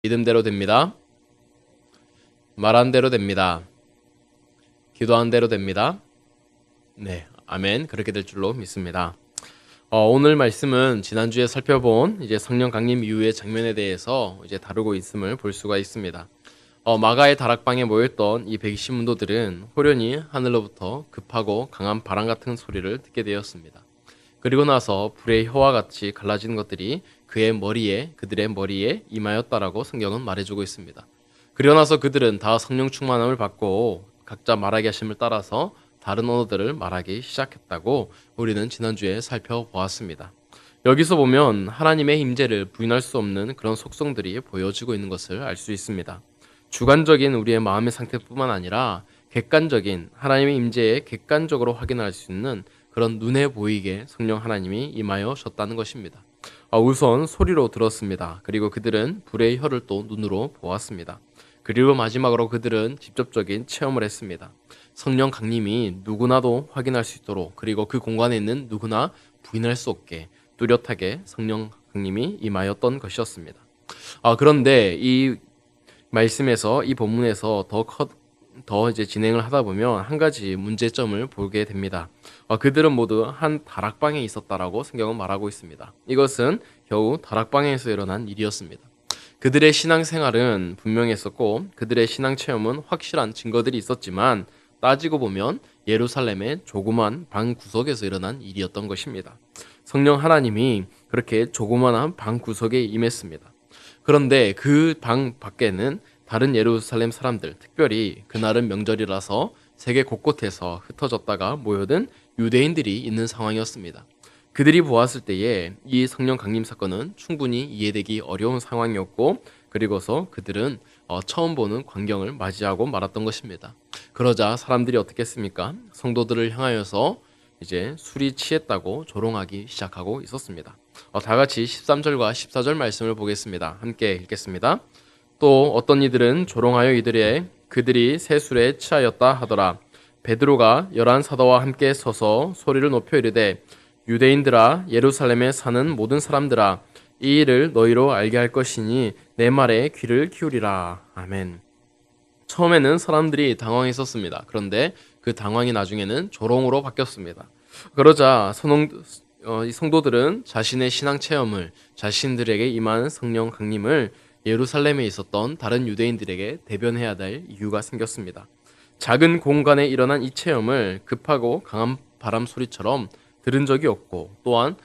믿음대로 됩니다. 말한 대로 됩니다. 기도한 대로 됩니다. 네, 아멘. 그렇게 될 줄로 믿습니다. 오늘 말씀은 지난주에 살펴본 이제 성령 강림 이후의 장면에 대해서 이제 다루고 있음을 볼 수가 있습니다. 마가의 다락방에 모였던 이 120문도들은 호련히 하늘로부터 급하고 강한 바람 같은 소리를 듣게 되었습니다. 그리고 나서 불의 혀와 같이 갈라지는 것들이 그들의 머리에 임하였다라고 성경은 말해주고 있습니다. 그리고 나서 그들은 다 성령 충만함을 받고 각자 말하게 하심을 따라서 다른 언어들을 말하기 시작했다고 우리는 지난주에 살펴보았습니다. 여기서 보면 하나님의 임재를 부인할 수 없는 그런 속성들이 보여지고 있는 것을 알 수 있습니다. 주관적인 우리의 마음의 상태뿐만 아니라 객관적인 하나님의 임재에 객관적으로 확인할 수 있는 그런 눈에 보이게 성령 하나님이 임하여 오셨다는 것입니다. 우선 소리로 들었습니다. 그리고 그들은 불의 혀를 또 눈으로 보았습니다. 그리고 마지막으로 그들은 직접적인 체험을 했습니다. 성령 강림이 누구나도 확인할 수 있도록, 그리고 그 공간에 있는 누구나 부인할 수 없게 뚜렷하게 성령 강림이 임하였던 것이었습니다. 그런데 이 말씀에서, 이 본문에서 더 이제 진행을 하다 보면 한 가지 문제점을 보게 됩니다. 그들은 모두 한 다락방에 있었다라고 성경은 말하고 있습니다. 이것은 겨우 다락방에서 일어난 일이었습니다. 그들의 신앙생활은 분명했었고 그들의 신앙 체험은 확실한 증거들이 있었지만 따지고 보면 예루살렘의 조그만 방 구석에서 일어난 일이었던 것입니다. 성령 하나님이 그렇게 조그만한 방 구석에 임했습니다. 그런데 그 방 밖에는 다른 예루살렘 사람들, 특별히 그날은 명절이라서 세계 곳곳에서 흩어졌다가 모여든 유대인들이 있는 상황이었습니다. 그들이 보았을 때에 이 성령 강림 사건은 충분히 이해되기 어려운 상황이었고, 그리고서 그들은 처음 보는 광경을 맞이하고 말았던 것입니다. 그러자 사람들이 어떻게 했습니까? 성도들을 향하여서 이제 술이 취했다고 조롱하기 시작하고 있었습니다. 다 같이 13절과 14절 말씀을 보겠습니다. 함께 읽겠습니다. 또 어떤 이들은 조롱하여 그들이 새 술에 취하였다 하더라. 베드로가 11 사도와 함께 서서 소리를 높여 이르되 유대인들아, 예루살렘에 사는 모든 사람들아, 이 일을 너희로 알게 할 것이니 내 말에 귀를 기울이라. 아멘. 처음에는 사람들이 당황했었습니다. 그런데 그 당황이 나중에는 조롱으로 바뀌었습니다. 그러자 이 성도들은 자신의 신앙 체험을, 자신들에게 임한 성령 강림을 예루살렘에 있었던 다른 유대인들에게 대변해야 될 이유가 생겼습니다. 작은 공간에 일어난 이 체험을 급하고 강한 바람 소리처럼 들은 적이 없고, 또한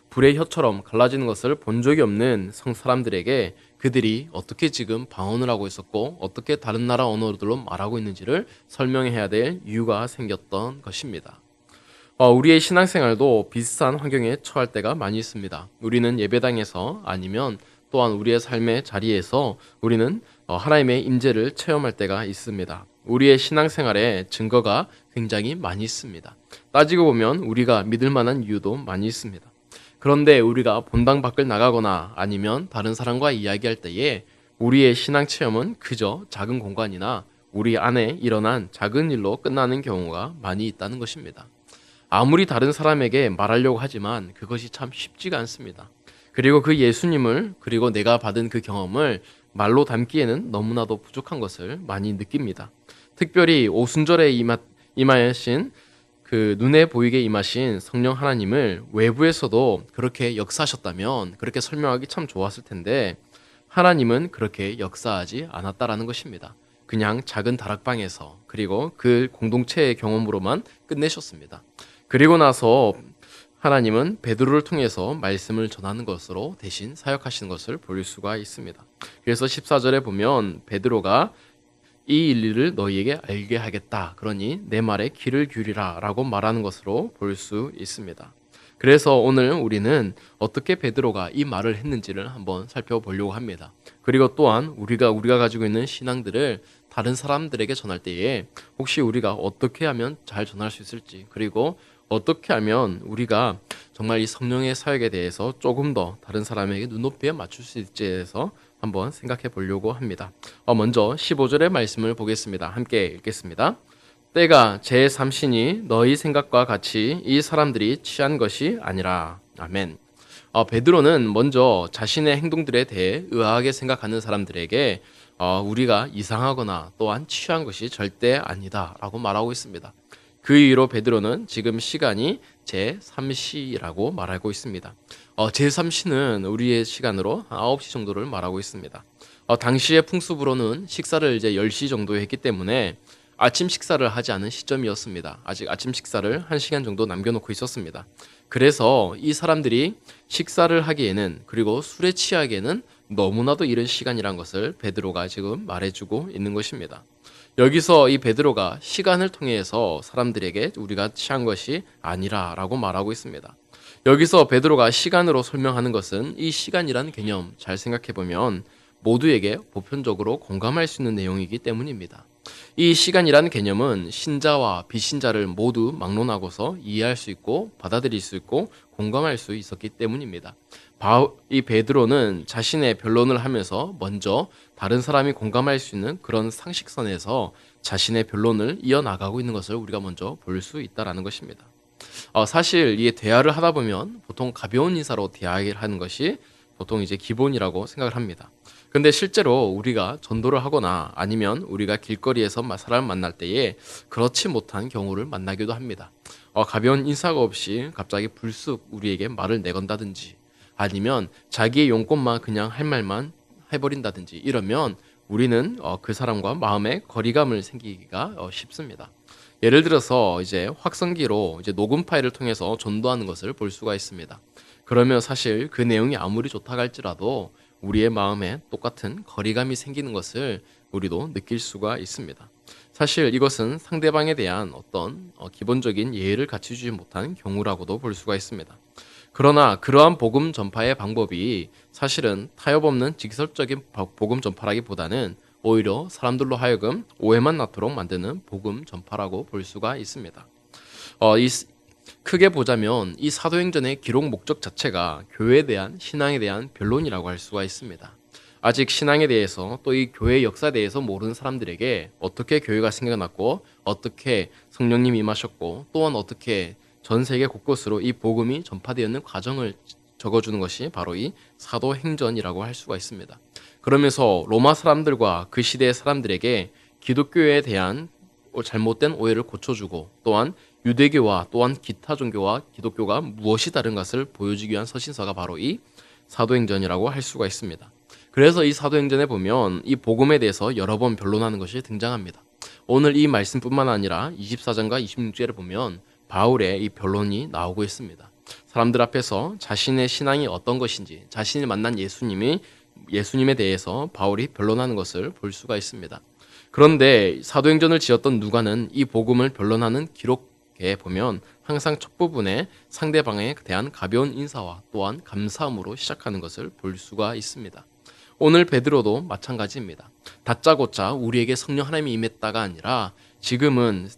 불의 혀처럼 갈라지는 것을 본 적이 없는 사람들에게 그들이 어떻게 지금 방언을 하고 있었고 어떻게 다른 나라 언어들로 말하고 있는지를 설명해야 될 이유가 생겼던 것입니다. 우리의 신앙생활도 비슷한 환경에 처할 때가 많이 있습니다. 우리는 예배당에서, 아니면 또한 우리의 삶의 자리에서 우리는 하나님의 임재를 체험할 때가 있습니다. 우리의 신앙생활에 증거가 굉장히 많이 있습니다. 따지고 보면 우리가 믿을 만한 이유도 많이 있습니다. 그런데 우리가 본당 밖을 나가거나 아니면 다른 사람과 이야기할 때에 우리의 신앙 체험은 그저 작은 공간이나 우리 안에 일어난 작은 일로 끝나는 경우가 많이 있다는 것입니다. 아무리 다른 사람에게 말하려고 하지만 그것이 참 쉽지가 않습니다. 그리고 그 예수님을, 그리고 내가 받은 그 경험을 말로 담기에는 너무나도 부족한 것을 많이 느낍니다. 특별히 오순절에 임하신 그 눈에 보이게 임하신 성령 하나님을 외부에서도 그렇게 역사하셨다면 그렇게 설명하기 참 좋았을 텐데, 하나님은 그렇게 역사하지 않았다라는 것입니다. 그냥 작은 다락방에서, 그리고 그 공동체의 경험으로만 끝내셨습니다. 그리고 나서 하나님은 베드로를 통해서 말씀을 전하는 것으로 대신 사역하시는 것을 볼 수가 있습니다. 그래서 14절에 보면 베드로가 이 일을 너희에게 알게 하겠다, 그러니 내 말에 귀를 기울이라 라고 말하는 것으로 볼 수 있습니다. 그래서 오늘 우리는 어떻게 베드로가 이 말을 했는지를 한번 살펴보려고 합니다. 그리고 또한 우리가 가지고 있는 신앙들을 다른 사람들에게 전할 때에 혹시 우리가 어떻게 하면 잘 전할 수 있을지, 그리고 어떻게 하면 우리가 정말 이 성령의 사역에 대해서 조금 더 다른 사람에게 눈높이에 맞출 수 있지에 대해서 한번 생각해 보려고 합니다. 먼저 15절의 말씀을 보겠습니다. 함께 읽겠습니다. 때가 제3시니 너희 생각과 같이 이 사람들이 취한 것이 아니라. 아멘. 베드로는 먼저 자신의 행동들에 대해 의아하게 생각하는 사람들에게 우리가 이상하거나 또한 취한 것이 절대 아니다라고 말하고 있습니다. 그 이유로 베드로는 지금 시간이 제3시라고 말하고 있습니다. 제3시는 우리의 시간으로 9시 정도를 말하고 있습니다. 당시의 풍습으로는 식사를 이제 10시 정도에 했기 때문에 아침 식사를 하지 않은 시점이었습니다. 아직 아침 식사를 1시간 정도 남겨놓고 있었습니다. 그래서 이 사람들이 식사를 하기에는 그리고 술에 취하기에는 너무나도 이른 시간이란 것을 베드로가 지금 말해주고 있는 것입니다. 여기서 이 베드로가 시간을 통해서 사람들에게 우리가 취한 것이 아니라라고 말하고 있습니다. 여기서 베드로가 시간으로 설명하는 것은 이 시간이라는 개념 잘 생각해 보면 모두에게 보편적으로 공감할 수 있는 내용이기 때문입니다. 이 시간이라는 개념은 신자와 비신자를 모두 막론하고서 이해할 수 있고 받아들일 수 있고 공감할 수 있었기 때문입니다. 이 베드로는 자신의 변론을 하면서 먼저 다른 사람이 공감할 수 있는 그런 상식선에서 자신의 변론을 이어나가고 있는 것을 우리가 먼저 볼 수 있다는 것입니다. 사실 이 대화를 하다 보면 보통 가벼운 인사로 대화를 하는 것이 보통 이제 기본이라고 생각을 합니다. 근데 실제로 우리가 전도를 하거나 아니면 우리가 길거리에서 사람을 만날 때에 그렇지 못한 경우를 만나기도 합니다. 가벼운 인사가 없이 갑자기 불쑥 우리에게 말을 내건다든지 아니면 자기의 용건만 그냥 할 말만 해버린다든지 이러면 우리는 그 사람과 마음의 거리감을 생기기가 쉽습니다. 예를 들어서 이제 확성기로 이제 녹음 파일을 통해서 전도하는 것을 볼 수가 있습니다. 그러면 사실 그 내용이 아무리 좋다고 할지라도 우리의 마음에 똑같은 거리감이 생기는 것을 우리도 느낄 수가 있습니다. 사실 이것은 상대방에 대한 어떤 기본적인 예의를 갖추지 못한 경우라고도 볼 수가 있습니다. 그러나 그러한 복음 전파의 방법이 사실은 타협 없는 직설적인 복음 전파라기보다는 오히려 사람들로 하여금 오해만 낳도록 만드는 복음 전파라고 볼 수가 있습니다. 크게 보자면 이 사도행전의 기록 목적 자체가 교회에 대한 신앙에 대한 변론이라고 할 수가 있습니다. 아직 신앙에 대해서 또 이 교회의 역사에 대해서 모르는 사람들에게 어떻게 교회가 생겨났고 어떻게 성령님이 임하셨고 또한 어떻게 전 세계 곳곳으로 이 복음이 전파되었는 과정을 적어주는 것이 바로 이 사도행전이라고 할 수가 있습니다. 그러면서 로마 사람들과 그 시대의 사람들에게 기독교에 대한 잘못된 오해를 고쳐주고 또한 유대교와 또한 기타 종교와 기독교가 무엇이 다른 것을 보여주기 위한 서신서가 바로 이 사도행전이라고 할 수가 있습니다. 그래서 이 사도행전에 보면 이 복음에 대해서 여러 번 변론하는 것이 등장합니다. 오늘 이 말씀뿐만 아니라 24장과 26절을 보면 바울의 이 변론이 나오고 있습니다. 사람들 앞에서 자신의 신앙이 어떤 것인지 자신이 만난 예수님에 대해서 바울이 변론하는 것을 볼 수가 있습니다. 그런데 사도행전을 지었던 누가는 이 복음을 변론하는 기록에 보면 항상 첫 부분에 상대방에 대한 가벼운 인사와 또한 감사함으로 시작하는 것을 볼 수가 있습니다. 오늘 베드로도 마찬가지입니다. 다짜고짜 우리에게 성령 하나님이 임했다가 아니라 지금은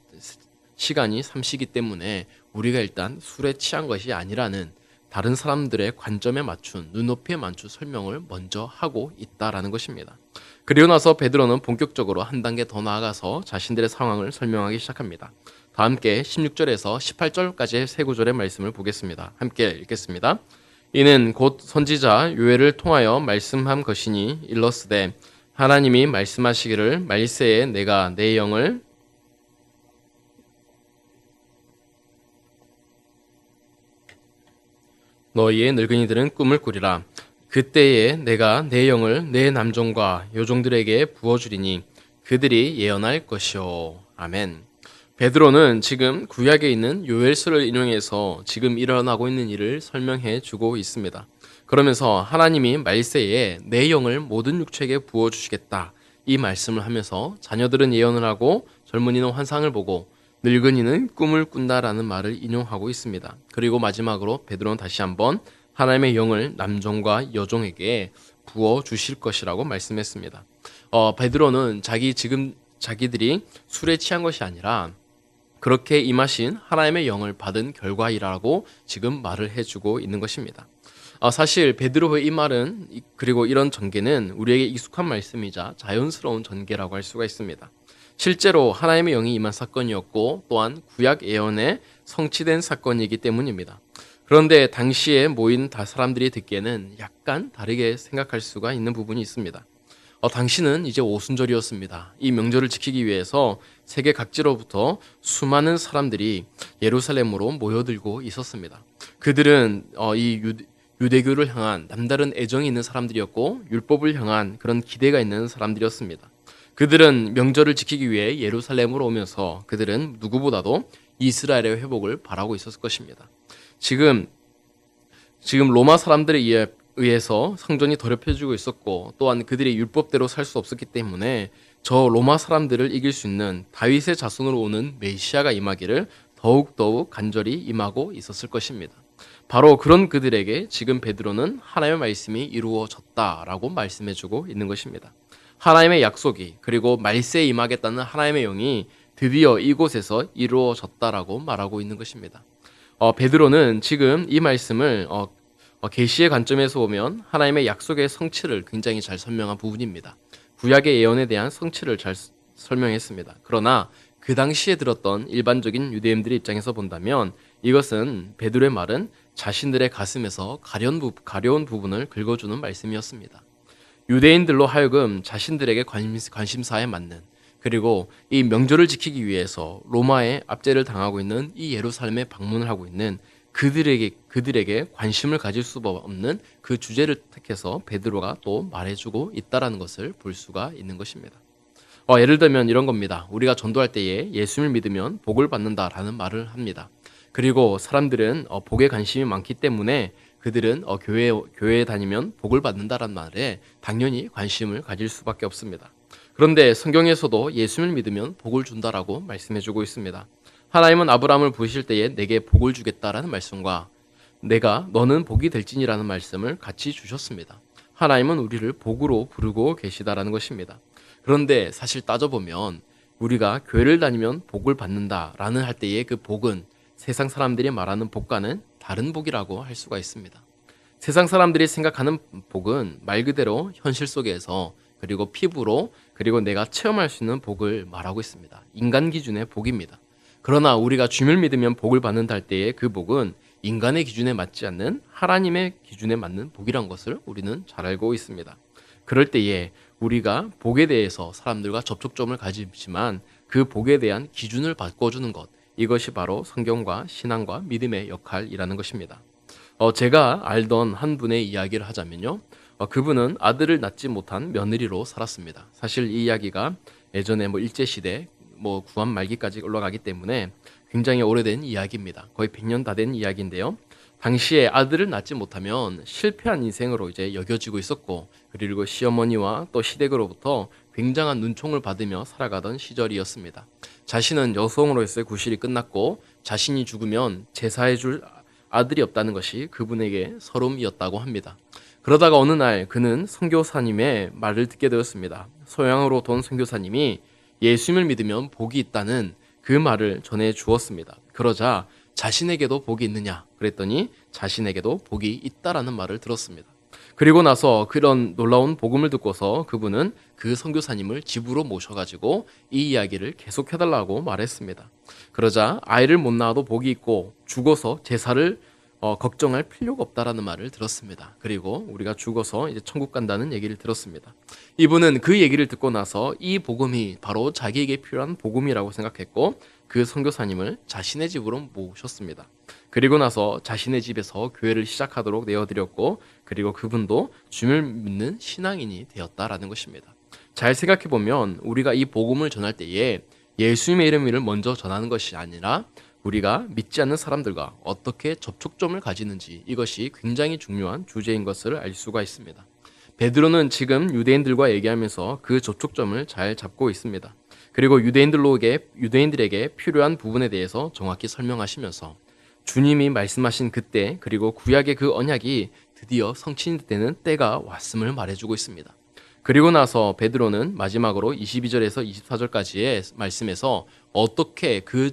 시간이 3시기 때문에 우리가 일단 술에 취한 것이 아니라는 다른 사람들의 관점에 맞춘 눈높이에 맞춘 설명을 먼저 하고 있다라는 것입니다. 그리고 나서 베드로는 본격적으로 한 단계 더 나아가서 자신들의 상황을 설명하기 시작합니다. 다 함께 16절에서 18절까지의 세 구절의 말씀을 보겠습니다. 함께 읽겠습니다. 이는 곧 선지자 요엘을 통하여 말씀한 것이니 일러스되 하나님이 말씀하시기를 말세에 내가 내 영을 너희의 늙은이들은 꿈을 꾸리라. 그때에 내가 내 영을 내 남종과 여종들에게 부어주리니 그들이 예언할 것이요. 아멘. 베드로는 지금 구약에 있는 요엘서를 인용해서 지금 일어나고 있는 일을 설명해 주고 있습니다. 그러면서 하나님이 말세에 내 영을 모든 육체에게 부어주시겠다. 이 말씀을 하면서 자녀들은 예언을 하고 젊은이는 환상을 보고 늙은이는 꿈을 꾼다라는 말을 인용하고 있습니다. 그리고 마지막으로 베드로는 다시 한번 하나님의 영을 남종과 여종에게 부어 주실 것이라고 말씀했습니다. 베드로는 자기들이 술에 취한 것이 아니라 그렇게 임하신 하나님의 영을 받은 결과이라고 지금 말을 해주고 있는 것입니다. 사실 베드로의 이 말은 그리고 이런 전개는 우리에게 익숙한 말씀이자 자연스러운 전개라고 할 수가 있습니다. 실제로 하나님의 영이 임한 사건이었고 또한 구약 예언에 성취된 사건이기 때문입니다. 그런데 당시에 모인 사람들이 듣기에는 약간 다르게 생각할 수가 있는 부분이 있습니다. 당시는 이제 오순절이었습니다. 이 명절을 지키기 위해서 세계 각지로부터 수많은 사람들이 예루살렘으로 모여들고 있었습니다. 그들은 유대교를 향한 남다른 애정이 있는 사람들이었고 율법을 향한 그런 기대가 있는 사람들이었습니다. 그들은 명절을 지키기 위해 예루살렘으로 오면서 그들은 누구보다도 이스라엘의 회복을 바라고 있었을 것입니다. 지금 로마 사람들에 의해서 성전이 더럽혀지고 있었고 또한 그들이 율법대로 살 수 없었기 때문에 저 로마 사람들을 이길 수 있는 다윗의 자손으로 오는 메시아가 임하기를 더욱더욱 간절히 임하고 있었을 것입니다. 바로 그런 그들에게 지금 베드로는 하나님의 말씀이 이루어졌다라고 말씀해주고 있는 것입니다. 하나님의 약속이 그리고 말세에 임하겠다는 하나님의 영이 드디어 이곳에서 이루어졌다라고 말하고 있는 것입니다. 베드로는 지금 이 말씀을 계시의 관점에서 보면 하나님의 약속의 성취를 굉장히 잘 설명한 부분입니다. 구약의 예언에 대한 성취를 잘 설명했습니다. 그러나 그 당시에 들었던 일반적인 유대인들의 입장에서 본다면 이것은 베드로의 말은 자신들의 가슴에서 가려운 부분을 긁어주는 말씀이었습니다. 유대인들로 하여금 자신들에게 관심사에 맞는 그리고 이 명절을 지키기 위해서 로마의 압제를 당하고 있는 이 예루살렘에 방문을 하고 있는 그들에게 관심을 가질 수 없는 그 주제를 택해서 베드로가 또 말해주고 있다라는 것을 볼 수가 있는 것입니다. 예를 들면 이런 겁니다. 우리가 전도할 때에 예수님을 믿으면 복을 받는다라는 말을 합니다. 그리고 사람들은 복에 관심이 많기 때문에 그들은 교회에 다니면 복을 받는다라는 말에 당연히 관심을 가질 수밖에 없습니다. 그런데 성경에서도 예수님을 믿으면 복을 준다라고 말씀해주고 있습니다. 하나님은 아브라함을 부르실 때에 내게 복을 주겠다라는 말씀과 너는 복이 될지니라는 말씀을 같이 주셨습니다. 하나님은 우리를 복으로 부르고 계시다라는 것입니다. 그런데 사실 따져보면 우리가 교회를 다니면 복을 받는다라는 할 때의 그 복은 세상 사람들이 말하는 복과는 다른 복이라고 할 수가 있습니다. 세상 사람들이 생각하는 복은 말 그대로 현실 속에서 그리고 피부로 그리고 내가 체험할 수 있는 복을 말하고 있습니다. 인간 기준의 복입니다. 그러나 우리가 주님을 믿으면 복을 받는다 할 때의 그 복은 인간의 기준에 맞지 않는 하나님의 기준에 맞는 복이란 것을 우리는 잘 알고 있습니다. 그럴 때에 우리가 복에 대해서 사람들과 접촉점을 가지지만 그 복에 대한 기준을 바꿔주는 것, 이것이 바로 성경과 신앙과 믿음의 역할이라는 것입니다. 제가 알던 한 분의 이야기를 하자면요. 그분은 아들을 낳지 못한 며느리로 살았습니다. 사실 이 이야기가 예전에 일제시대 구한 말기까지 올라가기 때문에 굉장히 오래된 이야기입니다. 거의 100년 다 된 이야기인데요. 당시에 아들을 낳지 못하면 실패한 인생으로 이제 여겨지고 있었고 그리고 시어머니와 또 시댁으로부터 굉장한 눈총을 받으며 살아가던 시절이었습니다. 자신은 여성으로서의 구실이 끝났고 자신이 죽으면 제사해줄 아들이 없다는 것이 그분에게 서름이었다고 합니다. 그러다가 어느 날 그는 선교사님의 말을 듣게 되었습니다. 소양으로 돈 선교사님이 예수님을 믿으면 복이 있다는 그 말을 전해 주었습니다. 그러자 자신에게도 복이 있느냐 그랬더니 자신에게도 복이 있다라는 말을 들었습니다. 그리고 나서 그런 놀라운 복음을 듣고서 그분은 그 선교사님을 집으로 모셔가지고 이 이야기를 계속해달라고 말했습니다. 그러자 아이를 못 낳아도 복이 있고 죽어서 제사를 걱정할 필요가 없다라는 말을 들었습니다. 그리고 우리가 죽어서 이제 천국 간다는 얘기를 들었습니다. 이분은 그 얘기를 듣고 나서 이 복음이 바로 자기에게 필요한 복음이라고 생각했고 그 선교사님을 자신의 집으로 모셨습니다. 그리고 나서 자신의 집에서 교회를 시작하도록 내어드렸고 그리고 그분도 주님을 믿는 신앙인이 되었다라는 것입니다. 잘 생각해보면 우리가 이 복음을 전할 때에 예수님의 이름을 먼저 전하는 것이 아니라 우리가 믿지 않는 사람들과 어떻게 접촉점을 가지는지 이것이 굉장히 중요한 주제인 것을 알 수가 있습니다. 베드로는 지금 유대인들과 얘기하면서 그 접촉점을 잘 잡고 있습니다. 그리고 유대인들에게 필요한 부분에 대해서 정확히 설명하시면서 주님이 말씀하신 그때 그리고 구약의 그 언약이 드디어 성취되는 때가 왔음을 말해주고 있습니다. 그리고 나서 베드로는 마지막으로 22절에서 24절까지의 말씀에서 어떻게 그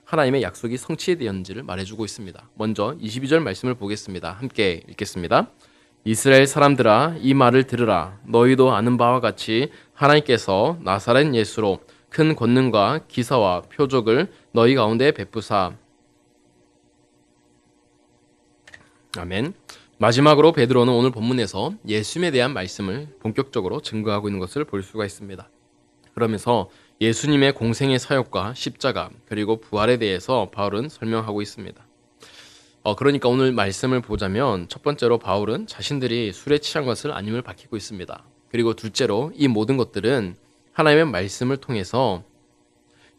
하나님의 약속이 성취되었는지를 말해주고 있습니다. 먼저 22절 말씀을 보겠습니다. 함께 읽겠습니다. 이스라엘 사람들아 이 말을 들으라. 너희도 아는 바와 같이 하나님께서 나사렛 예수로 큰 권능과 기사와 표적을 너희 가운데 베푸사 아멘. 마지막으로 베드로는 오늘 본문에서 예수님에 대한 말씀을 본격적으로 증거하고 있는 것을 볼 수가 있습니다. 그러면서 예수님의 공생의 사역과 십자가 그리고 부활에 대해서 바울은 설명하고 있습니다. 그러니까 오늘 말씀을 보자면 첫 번째로 바울은 자신들이 술에 취한 것을 아님을 밝히고 있습니다. 그리고 둘째로 이 모든 것들은 하나님의 말씀을 통해서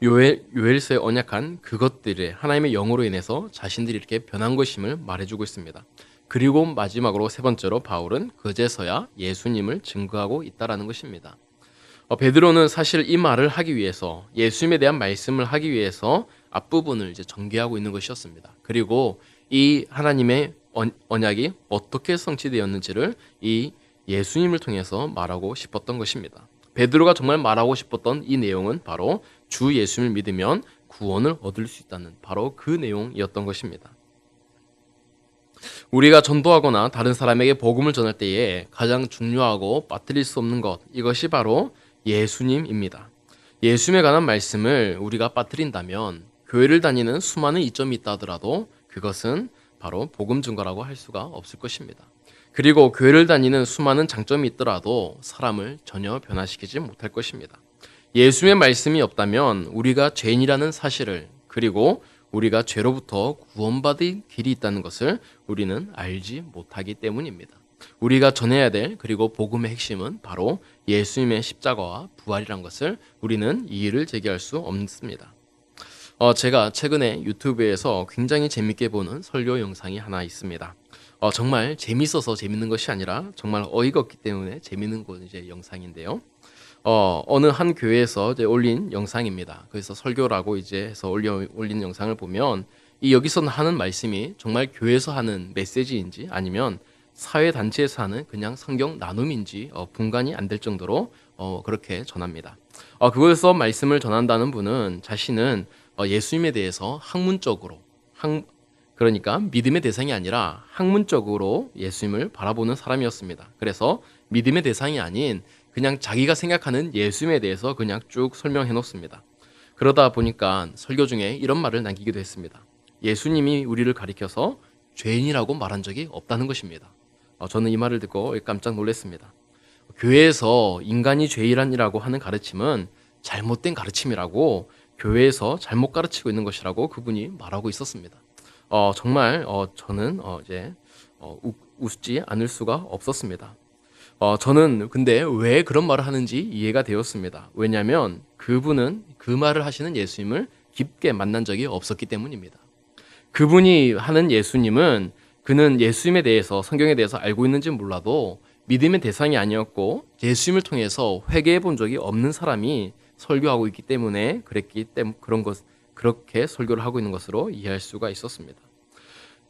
요엘서에 언약한 그것들의 하나님의 영으로 인해서 자신들이 이렇게 변한 것임을 말해주고 있습니다. 그리고 마지막으로 세 번째로 바울은 그제서야 예수님을 증거하고 있다라는 것입니다. 베드로는 사실 이 말을 하기 위해서 예수님에 대한 말씀을 하기 위해서 앞부분을 이제 전개하고 있는 것이었습니다. 그리고 이 하나님의 언약이 어떻게 성취되었는지를 이 예수님을 통해서 말하고 싶었던 것입니다. 베드로가 정말 말하고 싶었던 이 내용은 바로 주 예수님을 믿으면 구원을 얻을 수 있다는 바로 그 내용이었던 것입니다. 우리가 전도하거나 다른 사람에게 복음을 전할 때에 가장 중요하고 빠뜨릴 수 없는 것, 이것이 바로 예수님입니다. 예수님에 관한 말씀을 우리가 빠뜨린다면 교회를 다니는 수많은 이점이 있다 하더라도 그것은 바로 복음 증거라고 할 수가 없을 것입니다. 그리고 교회를 다니는 수많은 장점이 있더라도 사람을 전혀 변화시키지 못할 것입니다. 예수님의 말씀이 없다면 우리가 죄인이라는 사실을 그리고 우리가 죄로부터 구원받을 길이 있다는 것을 우리는 알지 못하기 때문입니다. 우리가 전해야 될 그리고 복음의 핵심은 바로 예수님의 십자가와 부활이란 것을 우리는 이의를 제기할 수 없습니다. 제가 최근에 유튜브에서 굉장히 재밌게 보는 설교 영상이 하나 있습니다. 정말 재밌어서 재밌는 것이 아니라 정말 어이가 없기 때문에 재밌는 이제 영상인데요. 어느 한 교회에서 이제 올린 영상입니다. 그래서 설교라고 이제 해서 올린 영상을 보면 이 여기서 하는 말씀이 정말 교회에서 하는 메시지인지 아니면 사회 단체에서 하는 그냥 성경 나눔인지 분간이 안 될 정도로 그렇게 전합니다. 그것에서 말씀을 전한다는 분은 자신은 예수님에 대해서 학문적으로 그러니까 믿음의 대상이 아니라 학문적으로 예수님을 바라보는 사람이었습니다. 그래서 믿음의 대상이 아닌 그냥 자기가 생각하는 예수님에 대해서 그냥 쭉 설명해 놓습니다. 그러다 보니까 설교 중에 이런 말을 남기기도 했습니다. 예수님이 우리를 가리켜서 죄인이라고 말한 적이 없다는 것입니다. 저는 이 말을 듣고 깜짝 놀랐습니다. 교회에서 인간이 죄인이라고 하는 가르침은 잘못된 가르침이라고 교회에서 잘못 가르치고 있는 것이라고 그분이 말하고 있었습니다. 정말 저는 이제 웃지 않을 수가 없었습니다. 저는 근데 왜 그런 말을 하는지 이해가 되었습니다. 왜냐하면 그분은 그 말을 하시는 예수님을 깊게 만난 적이 없었기 때문입니다. 그분이 하는 예수님은 그는 예수님에 대해서 성경에 대해서 알고 있는지 몰라도 믿음의 대상이 아니었고 예수님을 통해서 회개해 본 적이 없는 사람이 설교하고 있기 때문에 그렇게 설교를 하고 있는 것으로 이해할 수가 있었습니다.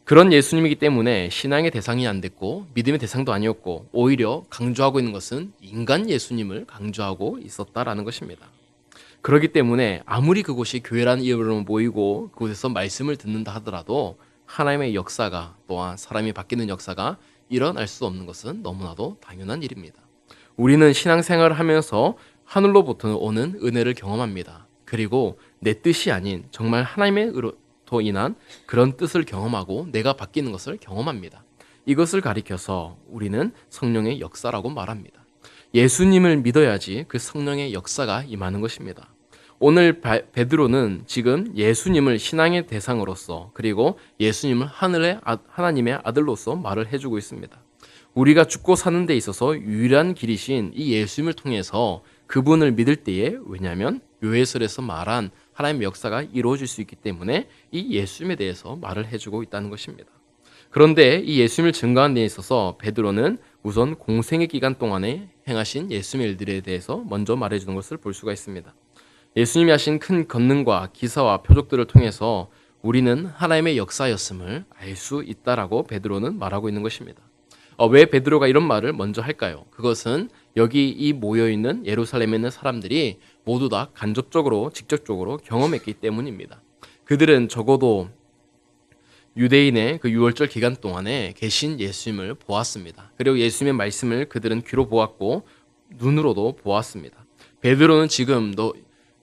그런 예수님이기 때문에 신앙의 대상이 안 됐고 믿음의 대상도 아니었고 오히려 강조하고 있는 것은 인간 예수님을 강조하고 있었다라는 것입니다. 그렇기 때문에 아무리 그곳이 교회라는 이름으로 모이고 그곳에서 말씀을 듣는다 하더라도 하나님의 역사가 또한 사람이 바뀌는 역사가 일어날 수 없는 것은 너무나도 당연한 일입니다. 우리는 신앙생활을 하면서 하늘로부터 오는 은혜를 경험합니다. 그리고 내 뜻이 아닌 정말 하나님의 으로부터 인한 그런 뜻을 경험하고 내가 바뀌는 것을 경험합니다. 이것을 가리켜서 우리는 성령의 역사라고 말합니다. 예수님을 믿어야지 그 성령의 역사가 임하는 것입니다. 오늘 베드로는 지금 예수님을 신앙의 대상으로서 그리고 예수님을 하나님의 아들로서 말을 해주고 있습니다. 우리가 죽고 사는 데 있어서 유일한 길이신 이 예수님을 통해서 그분을 믿을 때에 왜냐하면 요해설에서 말한 하나님의 역사가 이루어질 수 있기 때문에 이 예수님에 대해서 말을 해주고 있다는 것입니다. 그런데 이 예수님을 증거하는 데 있어서 베드로는 우선 공생의 기간 동안에 행하신 예수님의 일들에 대해서 먼저 말해주는 것을 볼 수가 있습니다. 예수님이 하신 큰 권능과 기사와 표적들을 통해서 우리는 하나님의 역사였음을 알 수 있다라고 베드로는 말하고 있는 것입니다. 왜 베드로가 이런 말을 먼저 할까요? 그것은 여기 이 모여있는 예루살렘에 있는 사람들이 모두 다 간접적으로 직접적으로 경험했기 때문입니다. 그들은 적어도 유대인의 그 유월절 기간 동안에 계신 예수님을 보았습니다. 그리고 예수님의 말씀을 그들은 귀로 보았고 눈으로도 보았습니다. 베드로는 지금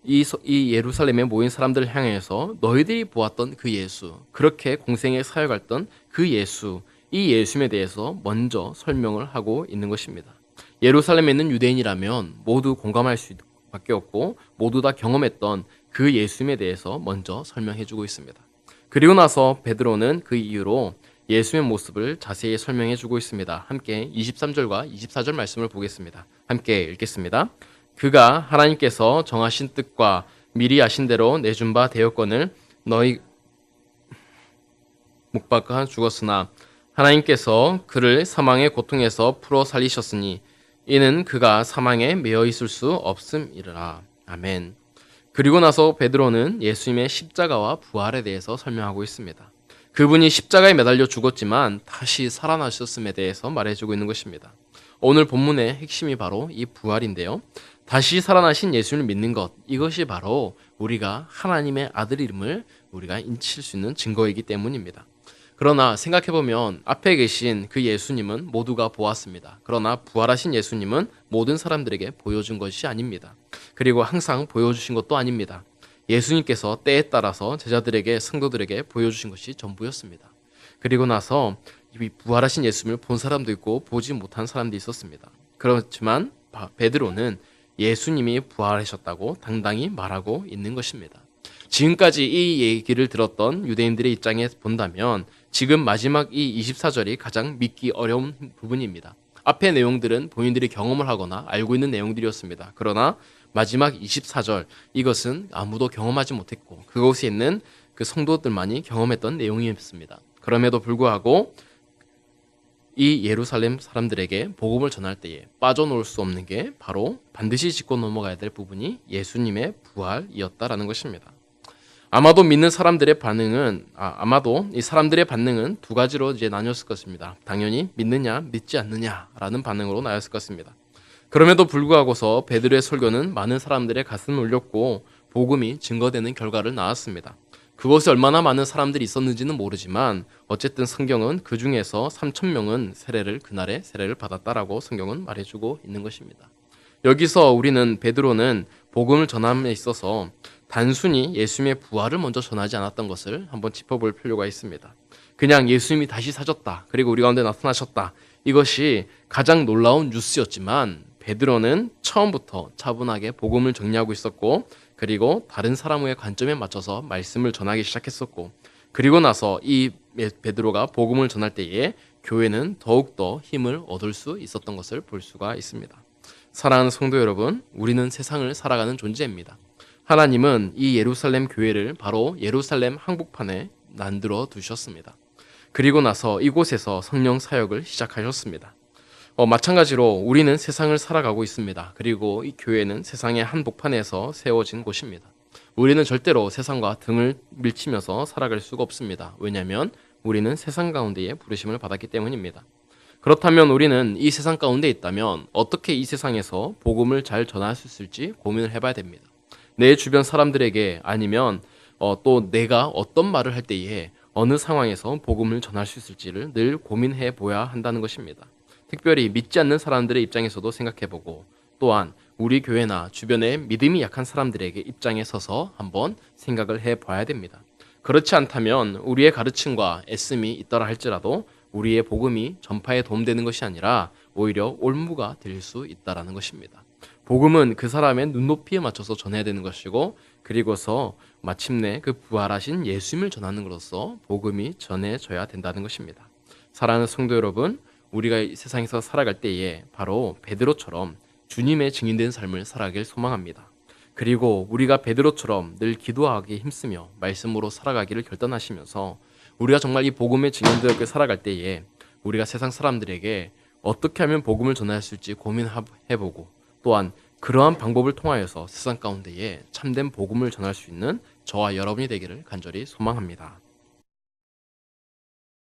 이 예루살렘에 모인 사람들을 향해서 너희들이 보았던 그 예수, 그렇게 공생에 사역했던 그 예수, 이 예수님에 대해서 먼저 설명을 하고 있는 것입니다. 예루살렘에 있는 유대인이라면 모두 공감할 수밖에 없고 모두 다 경험했던 그 예수님에 대해서 먼저 설명해주고 있습니다. 그리고 나서 베드로는 그 이유로 예수의 모습을 자세히 설명해주고 있습니다. 함께 23절과 24절 말씀을 보겠습니다. 함께 읽겠습니다. 그가 하나님께서 정하신 뜻과 미리 아신 대로 내준 바 되었거늘 너희 못 박아 죽었으나 하나님께서 그를 사망의 고통에서 풀어 살리셨으니 이는 그가 사망에 매여 있을 수 없음이라. 아멘. 그리고 나서 베드로는 예수님의 십자가와 부활에 대해서 설명하고 있습니다. 그분이 십자가에 매달려 죽었지만 다시 살아나셨음에 대해서 말해주고 있는 것입니다. 오늘 본문의 핵심이 바로 이 부활인데요. 다시 살아나신 예수를 믿는 것, 이것이 바로 우리가 하나님의 아들임을 우리가 인칠 수 있는 증거이기 때문입니다. 그러나 생각해보면 앞에 계신 그 예수님은 모두가 보았습니다. 그러나 부활하신 예수님은 모든 사람들에게 보여준 것이 아닙니다. 그리고 항상 보여주신 것도 아닙니다. 예수님께서 때에 따라서 제자들에게, 성도들에게 보여주신 것이 전부였습니다. 그리고 나서 이 부활하신 예수님을 본 사람도 있고 보지 못한 사람도 있었습니다. 그렇지만 베드로는 예수님이 부활하셨다고 당당히 말하고 있는 것입니다. 지금까지 이 얘기를 들었던 유대인들의 입장에 본다면 지금 마지막 이 24절이 가장 믿기 어려운 부분입니다. 앞의 내용들은 본인들이 경험을 하거나 알고 있는 내용들이었습니다. 그러나 마지막 24절, 이것은 아무도 경험하지 못했고 그곳에 있는 그 성도들만이 경험했던 내용이었습니다. 그럼에도 불구하고 이 예루살렘 사람들에게 복음을 전할 때에 빠져놓을 수 없는 게 바로 반드시 짚고 넘어가야 될 부분이 예수님의 부활이었다라는 것입니다. 아마도 믿는 사람들의 반응은 아마도 이 사람들의 반응은 두 가지로 이제 나뉘었을 것입니다. 당연히 믿느냐, 믿지 않느냐라는 반응으로 나뉘었을 것입니다. 그럼에도 불구하고서 베드로의 설교는 많은 사람들의 가슴을 울렸고 복음이 증거되는 결과를 낳았습니다. 그곳에 얼마나 많은 사람들이 있었는지는 모르지만 어쨌든 성경은 그 중에서 3,000명은 그날에 세례를 받았다라고 성경은 말해주고 있는 것입니다. 여기서 우리는 베드로는 복음을 전함에 있어서 단순히 예수님의 부활을 먼저 전하지 않았던 것을 한번 짚어볼 필요가 있습니다. 그냥 예수님이 다시 사셨다, 그리고 우리 가운데 나타나셨다, 이것이 가장 놀라운 뉴스였지만 베드로는 처음부터 차분하게 복음을 정리하고 있었고 그리고 다른 사람의 관점에 맞춰서 말씀을 전하기 시작했었고 그리고 나서 이 베드로가 복음을 전할 때에 교회는 더욱더 힘을 얻을 수 있었던 것을 볼 수가 있습니다. 사랑하는 성도 여러분, 우리는 세상을 살아가는 존재입니다. 하나님은 이 예루살렘 교회를 바로 예루살렘 한복판에 만들어 두셨습니다. 그리고 나서 이곳에서 성령 사역을 시작하셨습니다. 마찬가지로 우리는 세상을 살아가고 있습니다. 그리고 이 교회는 세상의 한복판에서 세워진 곳입니다. 우리는 절대로 세상과 등을 밀치면서 살아갈 수가 없습니다. 왜냐하면 우리는 세상 가운데에 부르심을 받았기 때문입니다. 그렇다면 우리는 이 세상 가운데 있다면 어떻게 이 세상에서 복음을 잘 전할 수 있을지 고민을 해봐야 됩니다. 내 주변 사람들에게 아니면 또 내가 어떤 말을 할 때에 어느 상황에서 복음을 전할 수 있을지를 늘 고민해 보아야 한다는 것입니다. 특별히 믿지 않는 사람들의 입장에서도 생각해보고 또한 우리 교회나 주변의 믿음이 약한 사람들에게 입장에 서서 한번 생각을 해봐야 됩니다. 그렇지 않다면 우리의 가르침과 애씀이 있더라 할지라도 우리의 복음이 전파에 도움되는 것이 아니라 오히려 올무가 될 수 있다는 것입니다. 복음은 그 사람의 눈높이에 맞춰서 전해야 되는 것이고 그리고서 마침내 그 부활하신 예수님을 전하는 것으로서 복음이 전해져야 된다는 것입니다. 사랑하는 성도 여러분, 우리가 이 세상에서 살아갈 때에 바로 베드로처럼 주님의 증인된 삶을 살아가길 소망합니다. 그리고 우리가 베드로처럼 늘 기도하기에 힘쓰며 말씀으로 살아가기를 결단하시면서 우리가 정말 이 복음의 증인되게 살아갈 때에 우리가 세상 사람들에게 어떻게 하면 복음을 전할 수 있을지 고민해보고 또한 그러한 방법을 통하여서 세상 가운데에 참된 복음을 전할 수 있는 저와 여러분이 되기를 간절히 소망합니다.